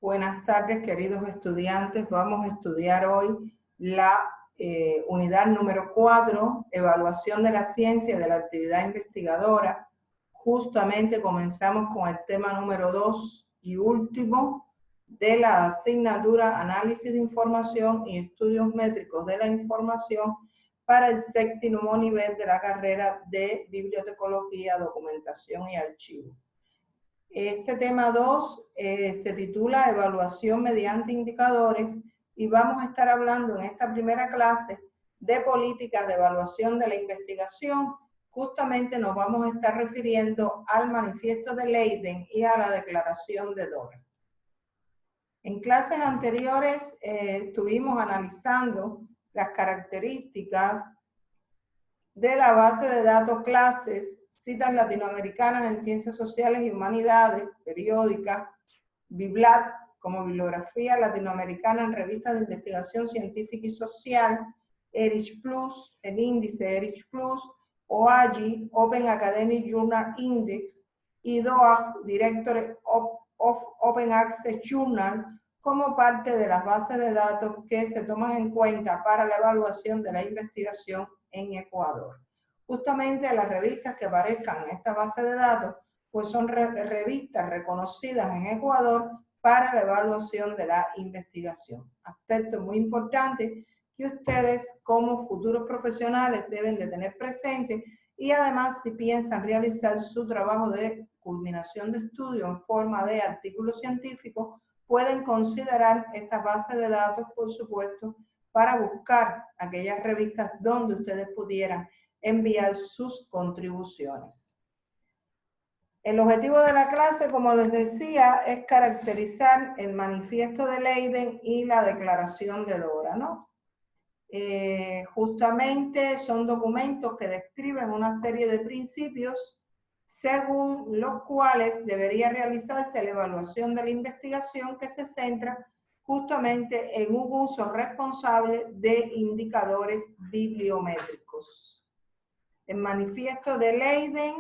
Buenas tardes, queridos estudiantes. Vamos a estudiar hoy la unidad número 4, evaluación de la ciencia y de la actividad investigadora. Justamente comenzamos con el tema número 2 y último de la asignatura Análisis de Información y Estudios Métricos de la Información para el séptimo nivel de la carrera de Bibliotecología, Documentación y Archivo. Este tema 2 se titula Evaluación mediante indicadores y vamos a estar hablando en esta primera clase de políticas de evaluación de la investigación. Justamente nos vamos a estar refiriendo al manifiesto de Leiden y a la declaración de Dora. En clases anteriores estuvimos analizando las características de la base de datos clases, citas latinoamericanas en ciencias sociales y humanidades, periódicas, BIBLAT como bibliografía latinoamericana en revistas de investigación científica y social, ERIC Plus, el índice ERIC Plus, OAGI, Open Academic Journal Index, y DOAJ, Directory of Open Access Journal, como parte de las bases de datos que se toman en cuenta para la evaluación de la investigación en Ecuador. Justamente las revistas que aparezcan en esta base de datos, pues son revistas reconocidas en Ecuador para la evaluación de la investigación. Aspecto muy importante que ustedes como futuros profesionales deben de tener presente, y además si piensan realizar su trabajo de culminación de estudio en forma de artículo científico, pueden considerar esta base de datos, por supuesto, para buscar aquellas revistas donde ustedes pudieran enviar sus contribuciones. El objetivo de la clase, como les decía, es caracterizar el manifiesto de Leiden y la declaración de Dora, ¿no? Justamente son documentos que describen una serie de principios según los cuales debería realizarse la evaluación de la investigación, que se centra justamente en un uso responsable de indicadores bibliométricos. El manifiesto de Leiden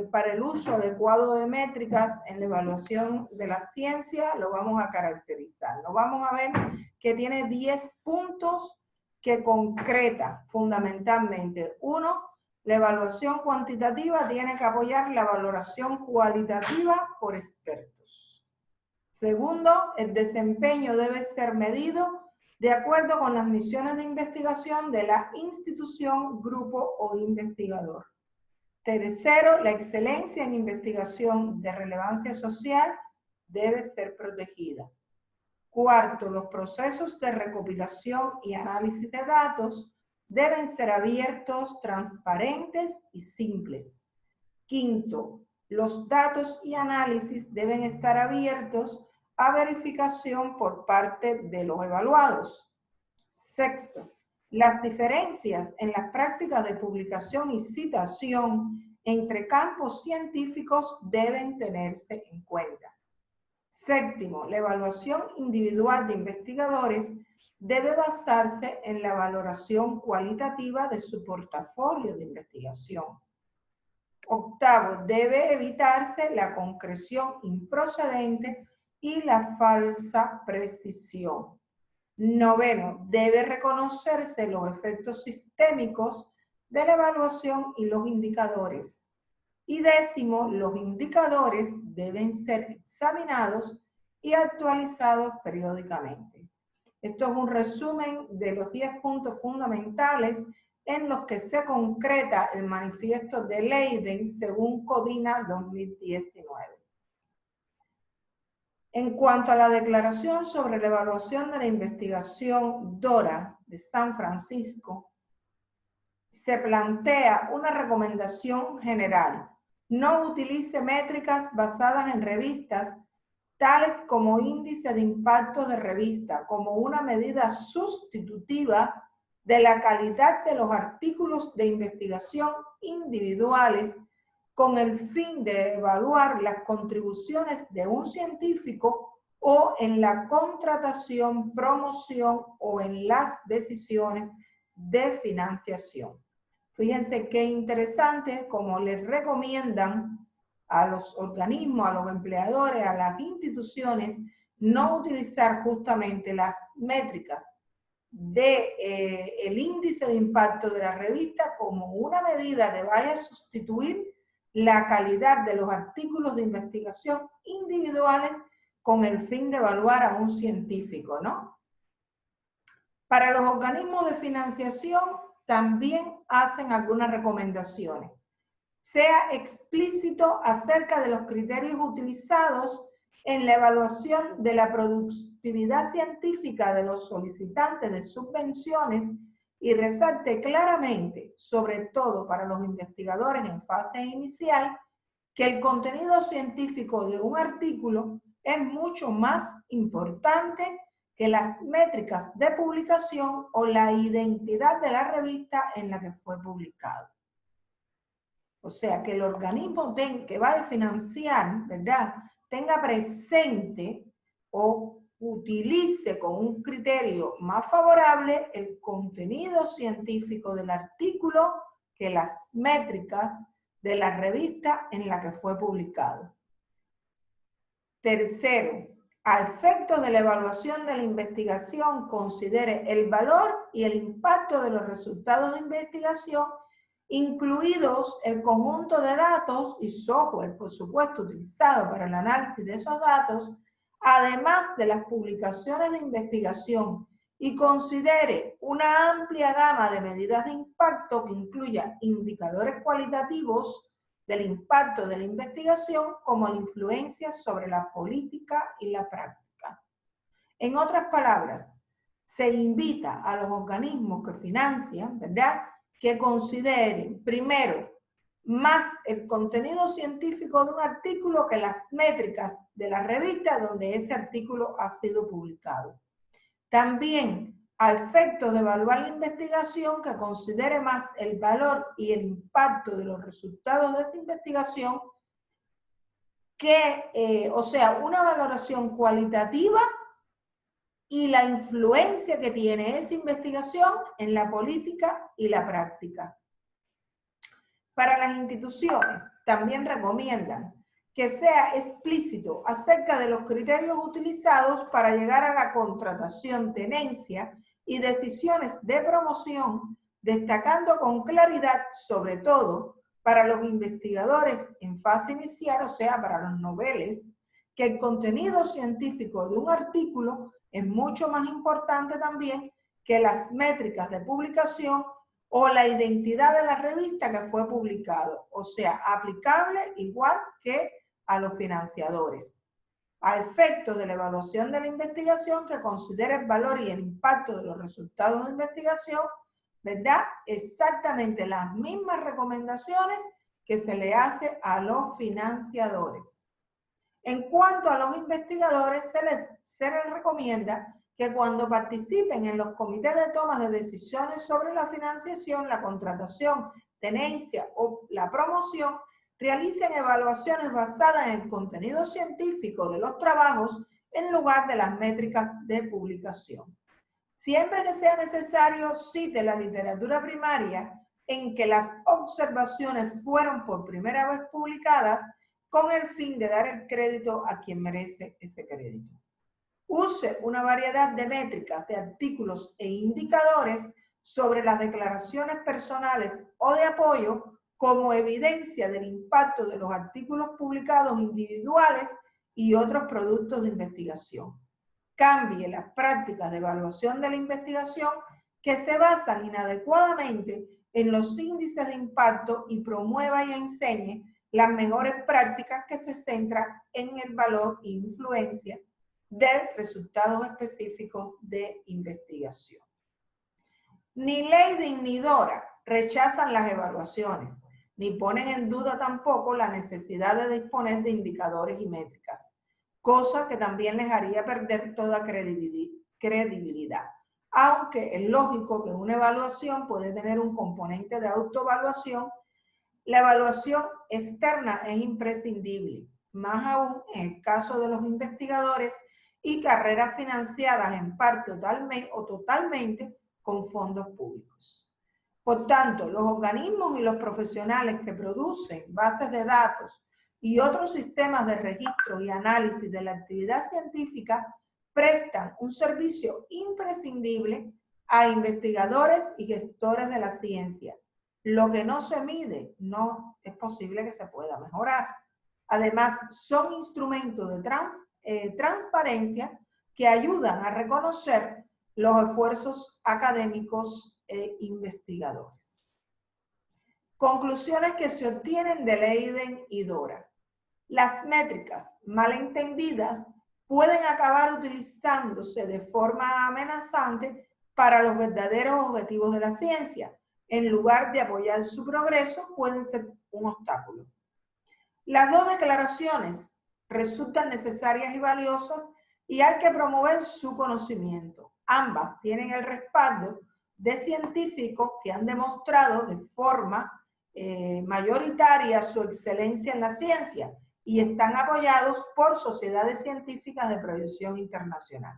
para el uso adecuado de métricas en la evaluación de la ciencia lo vamos a caracterizar. Lo vamos a ver que tiene 10 puntos que concreta fundamentalmente. 1, la evaluación cuantitativa tiene que apoyar la valoración cualitativa por expertos. Segundo, el desempeño debe ser medido de acuerdo con las misiones de investigación de la institución, grupo o investigador. Tercero, la excelencia en investigación de relevancia social debe ser protegida. Cuarto, los procesos de recopilación y análisis de datos deben ser abiertos, transparentes y simples. Quinto, los datos y análisis deben estar abiertos a verificación por parte de los evaluados. Sexto, las diferencias en las prácticas de publicación y citación entre campos científicos deben tenerse en cuenta. Séptimo, la evaluación individual de investigadores debe basarse en la valoración cualitativa de su portafolio de investigación. Octavo, debe evitarse la concreción improcedente y la falsa precisión. Noveno, debe reconocerse los efectos sistémicos de la evaluación y los indicadores. Y décimo, los indicadores deben ser examinados y actualizados periódicamente. Esto es un resumen de los 10 puntos fundamentales en los que se concreta el manifiesto de Leiden según Codina 2019. En cuanto a la declaración sobre la evaluación de la investigación Dora de San Francisco, se plantea una recomendación general. No utilice métricas basadas en revistas, tales como índice de impacto de revista, como una medida sustitutiva de la calidad de los artículos de investigación individuales, con el fin de evaluar las contribuciones de un científico o en la contratación, promoción o en las decisiones de financiación. Fíjense qué interesante como les recomiendan a los organismos, a los empleadores, a las instituciones, no utilizar justamente las métricas de el índice de impacto de la revista como una medida que vaya a sustituir la calidad de los artículos de investigación individuales con el fin de evaluar a un científico, ¿no? Para los organismos de financiación también hacen algunas recomendaciones. Sea explícito acerca de los criterios utilizados en la evaluación de la productividad científica de los solicitantes de subvenciones y resalte claramente, sobre todo para los investigadores en fase inicial, que el contenido científico de un artículo es mucho más importante que las métricas de publicación o la identidad de la revista en la que fue publicado. O sea, que el organismo que va a financiar, ¿verdad?, tenga presente o utilice con un criterio más favorable el contenido científico del artículo que las métricas de la revista en la que fue publicado. Tercero, a efectos de la evaluación de la investigación, considere el valor y el impacto de los resultados de investigación, incluidos el conjunto de datos y software, por supuesto, utilizado para el análisis de esos datos, además de las publicaciones de investigación, y considere una amplia gama de medidas de impacto que incluya indicadores cualitativos del impacto de la investigación como la influencia sobre la política y la práctica. En otras palabras, se invita a los organismos que financian, ¿verdad?, que consideren, primero, más el contenido científico de un artículo que las métricas de la revista donde ese artículo ha sido publicado. También, a efectos de evaluar la investigación, que considere más el valor y el impacto de los resultados de esa investigación, o sea, una valoración cualitativa y la influencia que tiene esa investigación en la política y la práctica. Para las instituciones, también recomiendan que sea explícito acerca de los criterios utilizados para llegar a la contratación, tenencia y decisiones de promoción, destacando con claridad, sobre todo para los investigadores en fase inicial, o sea, para los noveles, que el contenido científico de un artículo es mucho más importante también que las métricas de publicación o la identidad de la revista que fue publicado, o sea, aplicable igual que a los financiadores. A efectos de la evaluación de la investigación, que considere el valor y el impacto de los resultados de investigación, ¿verdad?, exactamente las mismas recomendaciones que se le hace a los financiadores. En cuanto a los investigadores, se les recomienda que cuando participen en los comités de toma de decisiones sobre la financiación, la contratación, tenencia o la promoción, realicen evaluaciones basadas en el contenido científico de los trabajos en lugar de las métricas de publicación. Siempre que sea necesario, cite la literatura primaria en que las observaciones fueron por primera vez publicadas con el fin de dar el crédito a quien merece ese crédito. Use una variedad de métricas, de artículos e indicadores sobre las declaraciones personales o de apoyo como evidencia del impacto de los artículos publicados individuales y otros productos de investigación. Cambie las prácticas de evaluación de la investigación que se basan inadecuadamente en los índices de impacto y promueva y enseñe las mejores prácticas que se centran en el valor e influencia de resultados específicos de investigación. Ni Leiden ni Dora rechazan las evaluaciones, ni ponen en duda tampoco la necesidad de disponer de indicadores y métricas, cosa que también les haría perder toda credibilidad. Aunque es lógico que una evaluación puede tener un componente de autoevaluación, la evaluación externa es imprescindible, más aún en el caso de los investigadores y carreras financiadas en parte o totalmente con fondos públicos. Por tanto, los organismos y los profesionales que producen bases de datos y otros sistemas de registro y análisis de la actividad científica prestan un servicio imprescindible a investigadores y gestores de la ciencia. Lo que no se mide no es posible que se pueda mejorar. Además, son instrumentos de transparencia que ayudan a reconocer los esfuerzos académicos e investigadores. Conclusiones que se obtienen de Leiden y Dora. Las métricas malentendidas pueden acabar utilizándose de forma amenazante para los verdaderos objetivos de la ciencia. En lugar de apoyar su progreso, pueden ser un obstáculo. Las dos declaraciones resultan necesarias y valiosas y hay que promover su conocimiento. Ambas tienen el respaldo de científicos que han demostrado de forma mayoritaria su excelencia en la ciencia y están apoyados por sociedades científicas de proyección internacional.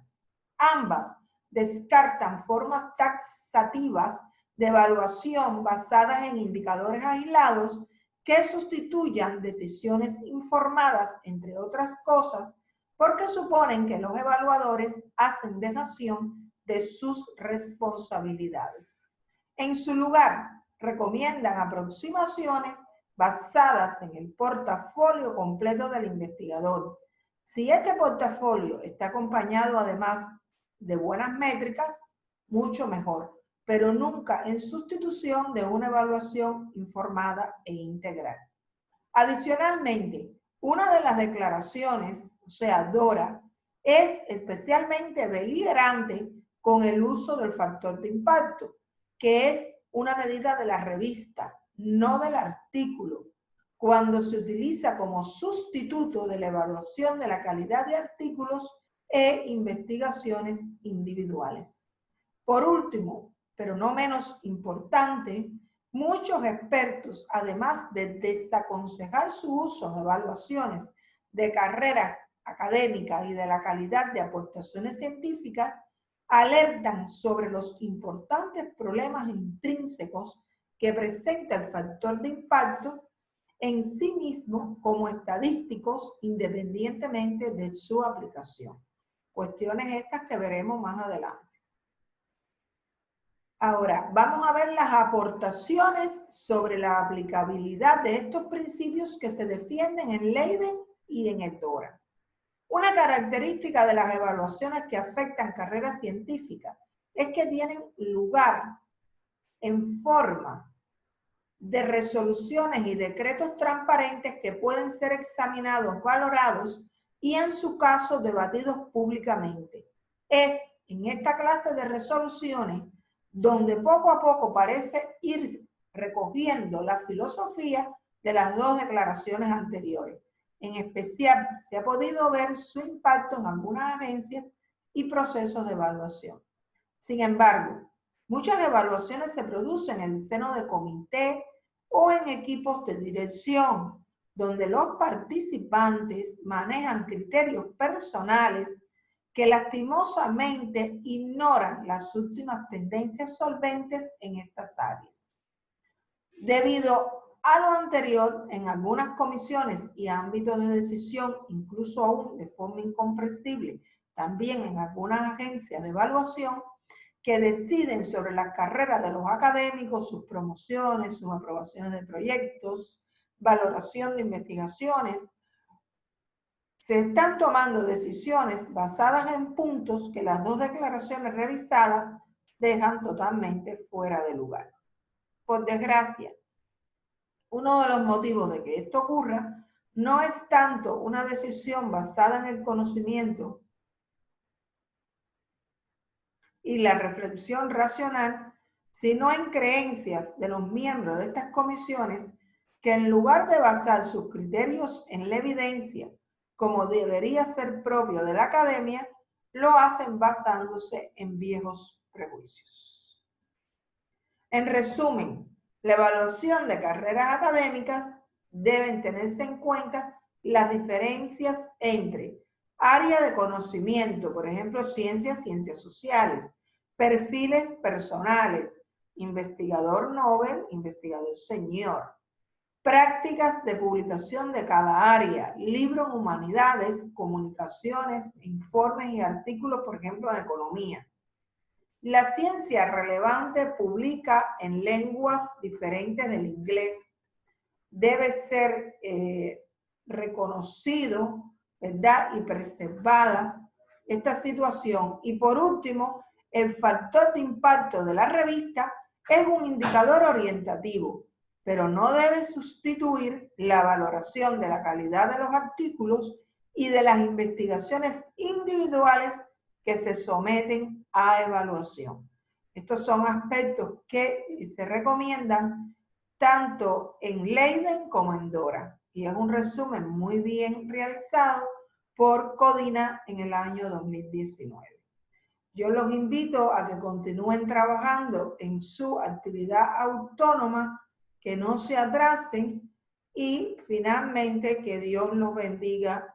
Ambas descartan formas taxativas de evaluación basadas en indicadores aislados que sustituyan decisiones informadas, entre otras cosas, porque suponen que los evaluadores hacen dejación de sus responsabilidades. En su lugar, recomiendan aproximaciones basadas en el portafolio completo del investigador. Si este portafolio está acompañado además de buenas métricas, mucho mejor, pero nunca en sustitución de una evaluación informada e integral. Adicionalmente, una de las declaraciones, o sea, Dora, es especialmente beligerante con el uso del factor de impacto, que es una medida de la revista, no del artículo, cuando se utiliza como sustituto de la evaluación de la calidad de artículos e investigaciones individuales. Por último, pero no menos importante, muchos expertos, además de desaconsejar su uso de evaluaciones de carrera académica y de la calidad de aportaciones científicas, alertan sobre los importantes problemas intrínsecos que presenta el factor de impacto en sí mismo como estadísticos independientemente de su aplicación. Cuestiones estas que veremos más adelante. Ahora, vamos a ver las aportaciones sobre la aplicabilidad de estos principios que se defienden en Leiden y en el Dora. Una característica de las evaluaciones que afectan carreras científicas es que tienen lugar en forma de resoluciones y decretos transparentes que pueden ser examinados, valorados y en su caso debatidos públicamente. Es en esta clase de resoluciones donde poco a poco parece ir recogiendo la filosofía de las dos declaraciones anteriores. En especial, se ha podido ver su impacto en algunas agencias y procesos de evaluación. Sin embargo, muchas evaluaciones se producen en el seno de comité o en equipos de dirección, donde los participantes manejan criterios personales que lastimosamente ignoran las últimas tendencias solventes en estas áreas. Debido a lo anterior, en algunas comisiones y ámbitos de decisión, incluso aún de forma incomprensible, también en algunas agencias de evaluación, que deciden sobre las carreras de los académicos, sus promociones, sus aprobaciones de proyectos, valoración de investigaciones, se están tomando decisiones basadas en puntos que las dos declaraciones revisadas dejan totalmente fuera de lugar. Por desgracia, uno de los motivos de que esto ocurra no es tanto una decisión basada en el conocimiento y la reflexión racional, sino en creencias de los miembros de estas comisiones que en lugar de basar sus criterios en la evidencia, como debería ser propio de la academia, lo hacen basándose en viejos prejuicios. En resumen, la evaluación de carreras académicas deben tenerse en cuenta las diferencias entre área de conocimiento, por ejemplo, ciencias sociales, perfiles personales, investigador Nobel, investigador senior, Prácticas de publicación de cada área, libros en humanidades, comunicaciones, informes y artículos, por ejemplo, en economía. La ciencia relevante publica en lenguas diferentes del inglés. Debe ser reconocido, ¿verdad? Y preservada esta situación. Y por último, el factor de impacto de la revista es un indicador orientativo, pero no debe sustituir la valoración de la calidad de los artículos y de las investigaciones individuales que se someten a evaluación. Estos son aspectos que se recomiendan tanto en Leiden como en Dora. Y es un resumen muy bien realizado por Codina en el año 2019. Yo los invito a que continúen trabajando en su actividad autónoma, que no se atrasen y finalmente que Dios los bendiga